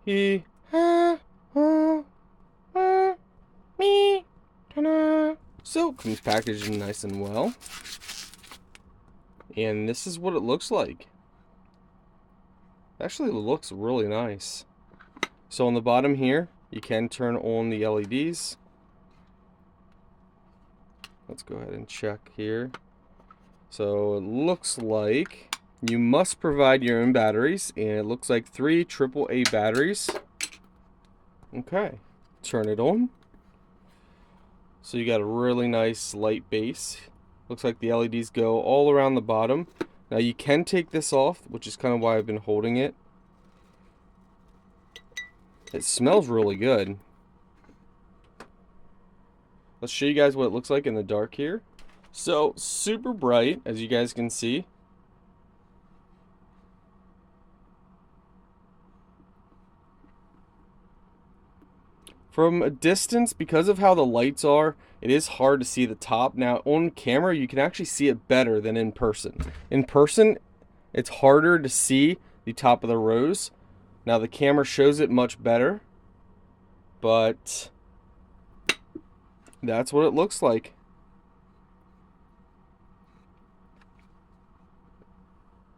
he, ha, ha, ha, me, ta-da. So, comes packaged nice and well. And this is what it looks like. Actually, it looks really nice. So on the bottom here, you can turn on the LEDs. Let's go ahead and check here. So it looks like you must provide your own batteries, and it looks like 3 AAA batteries. Okay, turn it on. So you got a really nice light base. Looks like the LEDs go all around the bottom. Now you can take this off, which is kind of why I've been holding it. It smells really good. Let's show you guys what it looks like in the dark here. So, super bright, as you guys can see. From a distance, because of how the lights are, it is hard to see the top. Now, on camera, you can actually see it better than in person. In person, it's harder to see the top of the rose. Now, the camera shows it much better, but that's what it looks like.